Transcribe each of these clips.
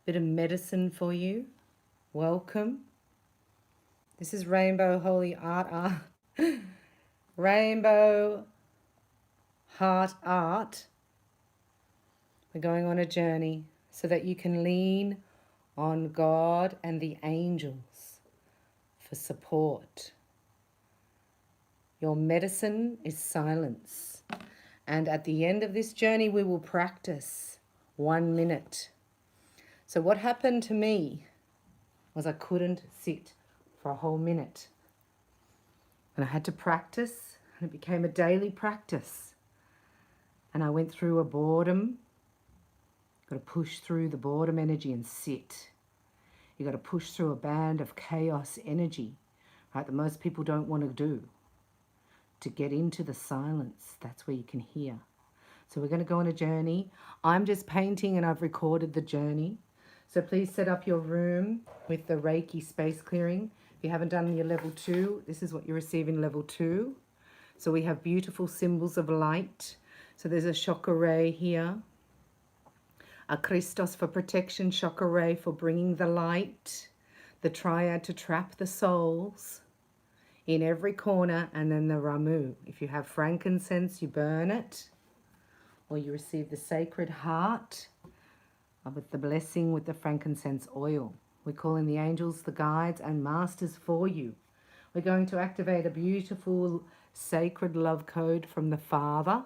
Bit of medicine for you. Welcome. This is Rainbow Holy Art. Rainbow Heart Art. We're going on a journey so that you can lean on God and the angels for support. Your medicine is silence. And at the end of this journey, we will practice 1 minute. So what happened to me was I couldn't sit for a whole minute. And I had to practice, and it became a daily practice. And I went through a boredom. Got to push through the boredom energy and sit. You got to push through a band of chaos energy, right, that most people don't want to do. To get into the silence, that's where you can hear. So we're going to go on a journey. I'm just painting and I've recorded the journey. So please set up your room with the Reiki space clearing. If you haven't done your level 2, this is what you receive in level 2. So we have beautiful symbols of light. So there's a chakra ray here. A Christos for protection, chakra ray for bringing the light. The triad to trap the souls in every corner. And then the Ramu. If you have frankincense, you burn it. Or you receive the sacred heart with the blessing with the frankincense oil. We're calling the angels, the guides, and masters for you. We're going to activate a beautiful sacred love code from the Father,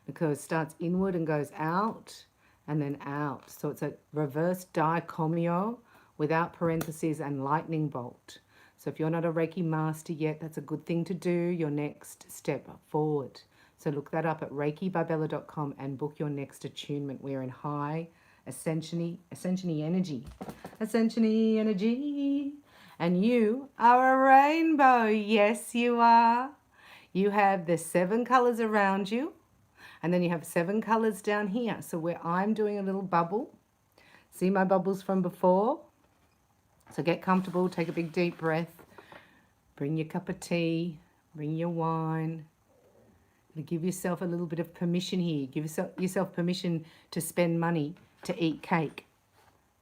because it starts inward and goes out and then out. So it's a reverse dichomio without parentheses and lightning bolt. So if you're not a Reiki master yet, that's a good thing to do, your next step forward. So look that up at reikibybella.com and book your next attunement. We're in high ascension energy. Ascension energy. And you are a rainbow. Yes, you are. You have the 7 colors around you. And then you have 7 colors down here. So where I'm doing a little bubble. See my bubbles from before? So get comfortable. Take a big deep breath. Bring your cup of tea. Bring your wine. Give yourself a little bit of permission here. Give yourself permission to spend money to eat cake.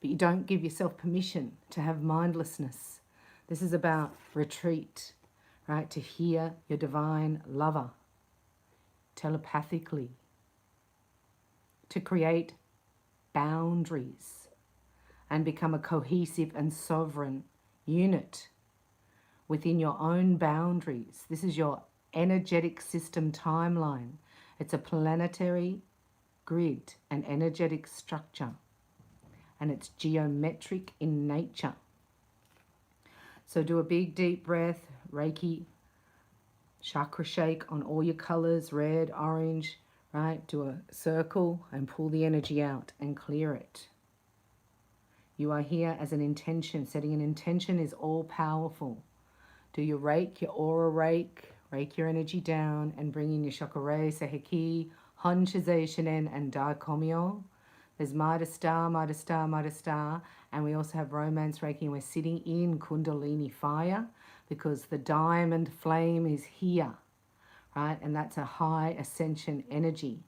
But you don't give yourself permission to have mindlessness. This is about retreat, right? To hear your divine lover telepathically. To create boundaries and become a cohesive and sovereign unit within your own boundaries. This is your energetic system timeline. It's a planetary grid, an energetic structure, and it's geometric in nature. So do a big deep breath, Reiki, chakra shake on all your colors, red, orange, right? Do a circle and pull the energy out and clear it. You are here as an intention. Setting an intention is all powerful. Do your rake, your aura rake your energy down and bring in your chakra ray, seheki, hon shizei shinen, and daikomyo. There's Midas Star, Midas Star, Midas Star, and we also have Romance Reiki, and we're sitting in Kundalini fire because the diamond flame is here, right? And that's a high ascension energy.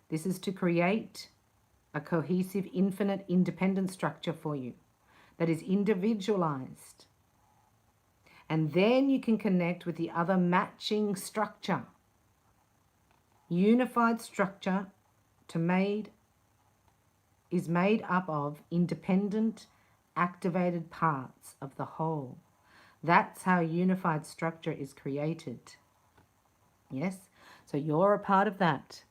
This is to create a cohesive, infinite, independent structure for you that is individualized. And then you can connect with the other matching structure. Unified structure is made up of independent, activated parts of the whole. That's how unified structure is created. Yes? So you're a part of that.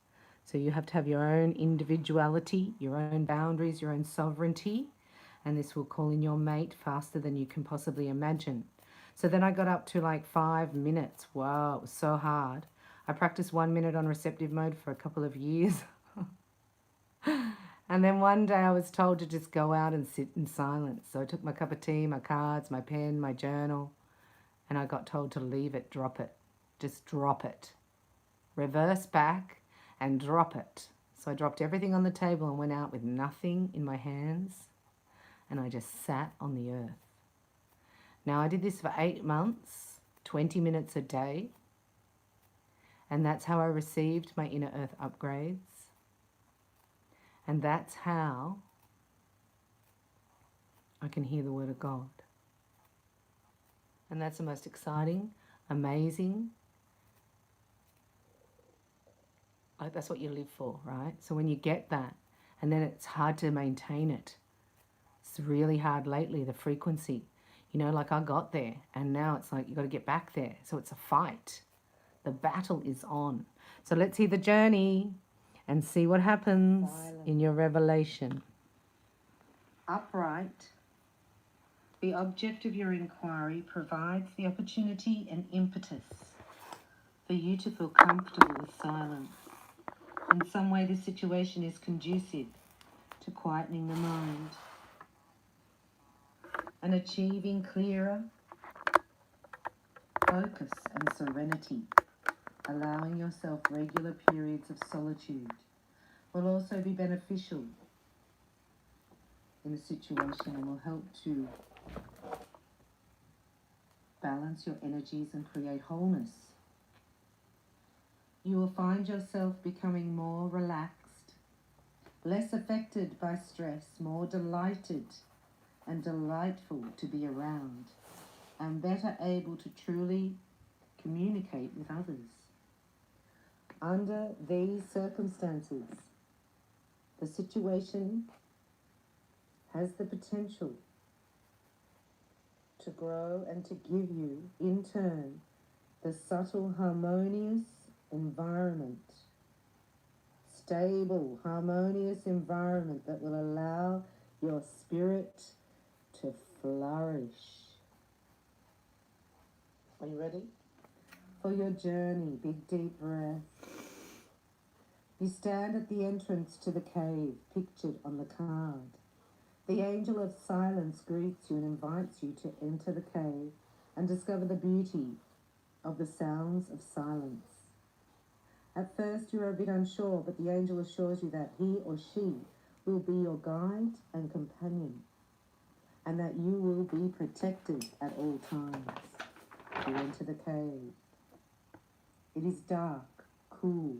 So you have to have your own individuality, your own boundaries, your own sovereignty. And this will call in your mate faster than you can possibly imagine. So then I got up to like 5 minutes. Wow, it was so hard. I practiced 1 minute on receptive mode for a couple of years. And then one day I was told to just go out and sit in silence. So I took my cup of tea, my cards, my pen, my journal, and I got told to leave it, drop it. Just drop it. Reverse back and drop it. So I dropped everything on the table and went out with nothing in my hands, and I just sat on the earth. Now I did this for 8 months, 20 minutes a day, and that's how I received my inner earth upgrades. And that's how I can hear the word of God. And that's the most exciting, amazing, like that's what you live for, right? So when you get that, and then it's hard to maintain it. It's really hard lately, the frequency. You know, like I got there, and now it's like you got to get back there. So it's a fight. The battle is on. So let's hear the journey and see what happens in your revelation. Upright. The object of your inquiry provides the opportunity and impetus for you to feel comfortable with silence. In some way, this situation is conducive to quietening the mind and achieving clearer focus and serenity. Allowing yourself regular periods of solitude will also be beneficial in the situation and will help to balance your energies and create wholeness. You will find yourself becoming more relaxed, less affected by stress, more delighted and delightful to be around, and better able to truly communicate with others. Under these circumstances, the situation has the potential to grow and to give you, in turn, the subtle, harmonious environment, stable, harmonious environment that will allow your spirit to flourish. Are you ready? For your journey, big deep breath. You stand at the entrance to the cave pictured on the card. The angel of silence greets you and invites you to enter the cave and discover the beauty of the sounds of silence. At first you are a bit unsure, but the angel assures you that he or she will be your guide and companion, and that you will be protected at all times. You enter the cave. It is dark, cool,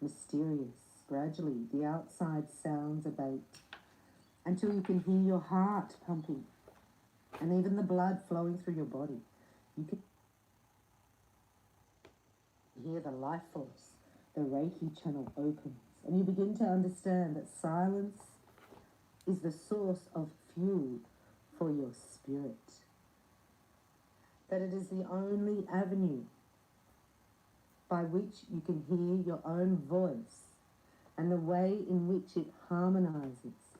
mysterious. Gradually, the outside sounds abate until you can hear your heart pumping and even the blood flowing through your body. You can hear the life force. The REIKI channel opens, and you begin to understand that silence is the source of fuel for your spirit. That it is the only avenue by which you can hear your own voice and the way in which it harmonizes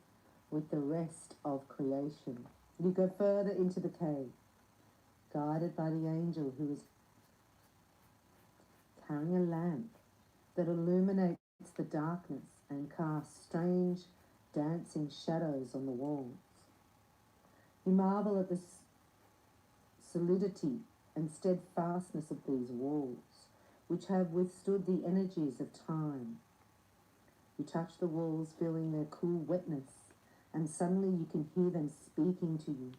with the rest of creation. You go further into the cave, guided by the angel who is carrying a lamp that illuminates the darkness and casts strange dancing shadows on the walls. You marvel at the solidity and steadfastness of these walls, which have withstood the energies of time. You touch the walls, feeling their cool wetness, and suddenly you can hear them speaking to you.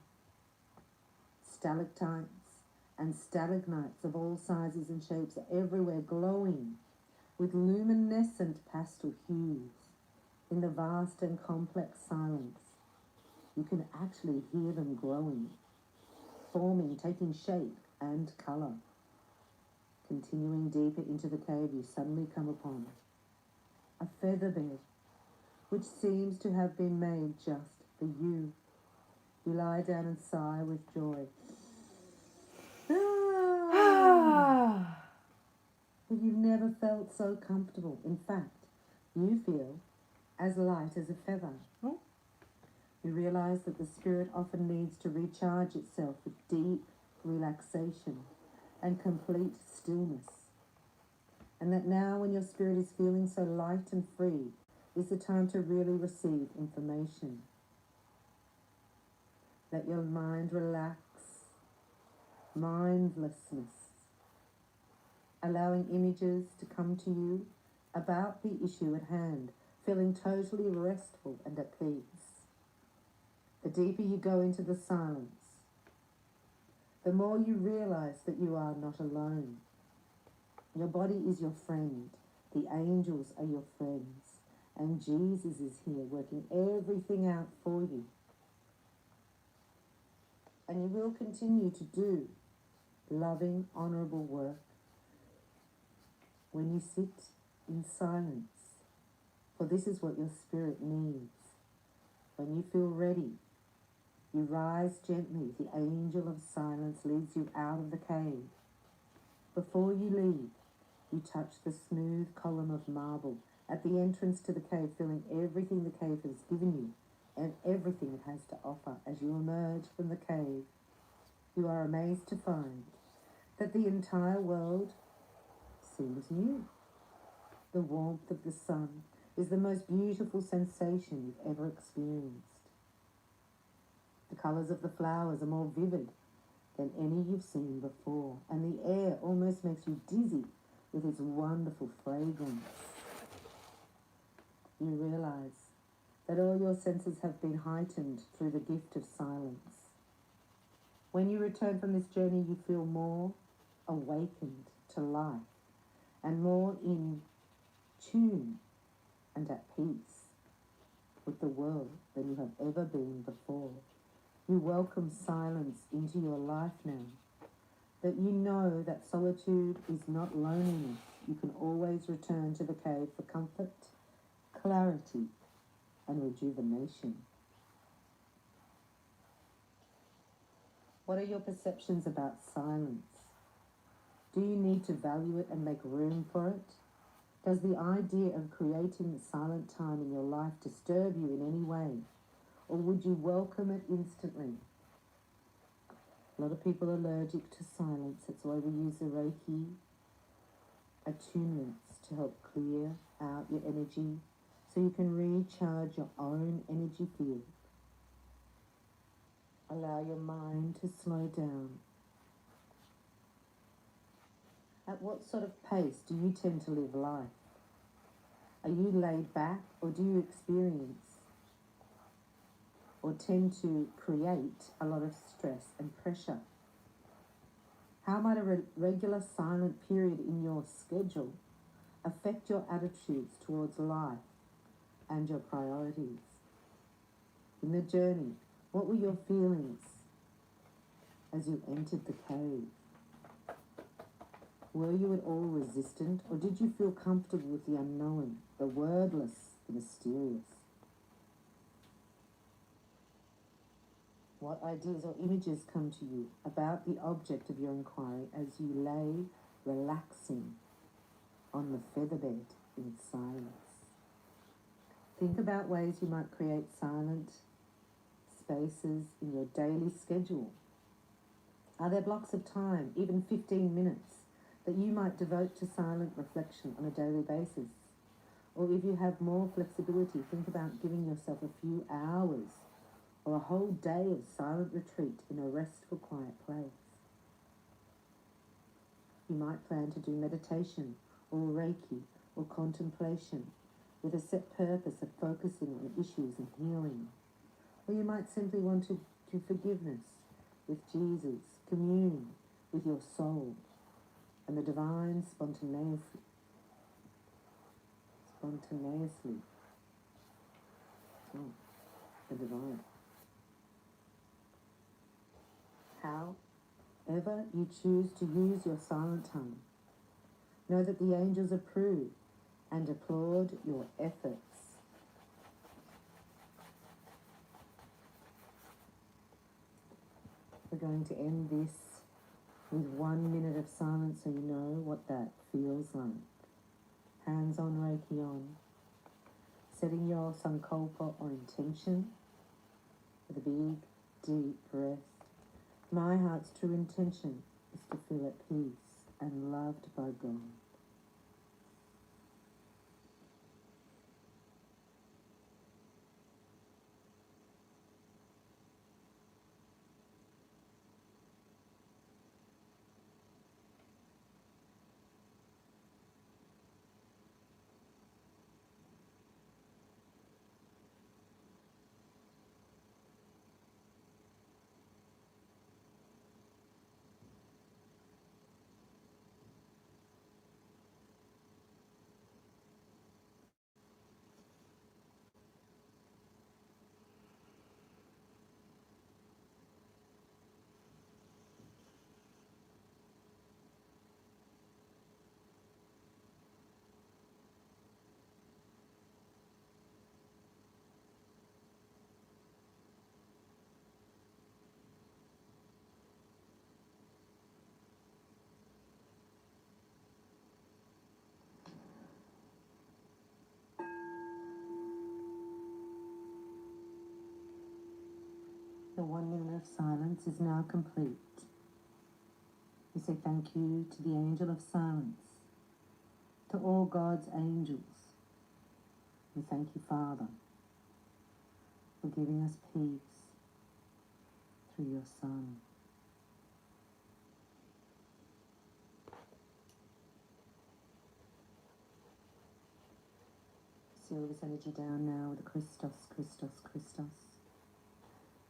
Stalactites and stalagmites of all sizes and shapes are everywhere, glowing with luminescent pastel hues. In the vast and complex silence, you can actually hear them growing, forming, taking shape and colour. Continuing deeper into the cave, you suddenly come upon a feather bed, which seems to have been made just for you. You lie down and sigh with joy. But you've never felt so comfortable. In fact, you feel as light as a feather. You realize that the spirit often needs to recharge itself with deep relaxation and complete stillness. And that now, when your spirit is feeling so light and free, is the time to really receive information. Let your mind relax, mindlessness, allowing images to come to you about the issue at hand, feeling totally restful and at peace. The deeper you go into the silence, the more you realize that you are not alone. Your body is your friend, the angels are your friends, and Jesus is here working everything out for you. And you will continue to do loving, honourable work when you sit in silence. For this is what your spirit needs. When you feel ready, you rise gently. The angel of silence leads you out of the cave. Before you leave, you touch the smooth column of marble at the entrance to the cave, feeling everything the cave has given you and everything it has to offer. As you emerge from the cave, you are amazed to find that the entire world seems new. The warmth of the sun is the most beautiful sensation you've ever experienced. The colours of the flowers are more vivid than any you've seen before, and the air almost makes you dizzy with its wonderful fragrance. You realize that all your senses have been heightened through the gift of silence. When you return from this journey, you feel more awakened to life and more in tune and at peace with the world than you have ever been before. You welcome silence into your life now, that you know that solitude is not loneliness. You can always return to the cave for comfort, clarity, and rejuvenation. What are your perceptions about silence? Do you need to value it and make room for it? Does the idea of creating silent time in your life disturb you in any way? Or would you welcome it instantly? A lot of people are allergic to silence. That's why we use the REIKI attunements to help clear out your energy so you can recharge your own energy field. Allow your mind to slow down. At what sort of pace do you tend to live life? Are you laid back, or do you experience or tend to create a lot of stress and pressure? How might a regular silent period in your schedule affect your attitudes towards life and your priorities? In the journey, what were your feelings as you entered the cave? Were you at all resistant, or did you feel comfortable with the unknown, the wordless, the mysterious? What ideas or images come to you about the object of your inquiry as you lay relaxing on the featherbed in silence? Think about ways you might create silent spaces in your daily schedule. Are there blocks of time, even 15 minutes, that you might devote to silent reflection on a daily basis? Or if you have more flexibility, think about giving yourself a few hours or a whole day of silent retreat in a restful, quiet place. You might plan to do meditation or Reiki or contemplation with a set purpose of focusing on issues and healing. Or you might simply want to do forgiveness with Jesus, commune with your soul and the divine spontaneously. The divine. However you choose to use your silent time, know that the angels approve and applaud your efforts. We're going to end this with 1 minute of silence so you know what that feels like. Hands on, Reiki on. Setting your sankalpa or intention with a big, deep breath. My heart's true intention is to feel at peace and loved by God. The 1 minute of silence is now complete. We say thank you to the angel of silence, to all God's angels. We thank you, Father, for giving us peace through your Son. Seal this energy down now with the Christos, Christos, Christos.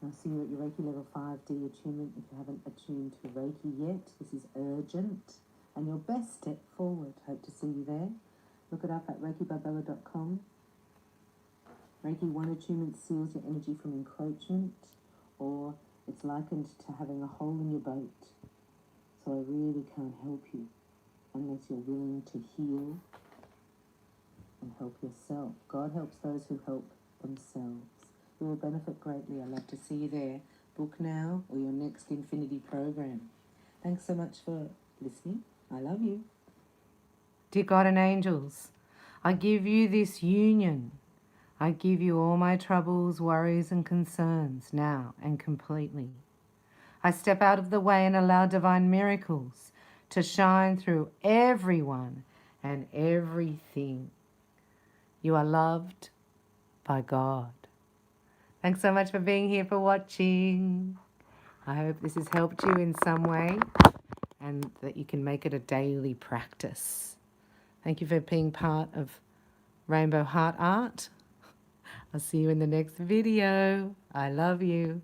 I'll see you at your Reiki level 5D attunement. If you haven't attuned to Reiki yet, this is urgent and your best step forward. Hope to see you there. Look it up at reikibarbella.com. Reiki 1 attunement seals your energy from encroachment, or it's likened to having a hole in your boat. So I really can't help you unless you're willing to heal and help yourself. God helps those who help themselves. You will benefit greatly. I'd love to see you there. Book now or your next Infinity program. Thanks so much for listening. I love you. Dear God and angels, I give you this union. I give you all my troubles, worries and concerns now and completely. I step out of the way and allow divine miracles to shine through everyone and everything. You are loved by God. Thanks so much for being here, for watching. I hope this has helped you in some way and that you can make it a daily practice. Thank you for being part of Rainbow Heart Art. I'll see you in the next video. I love you.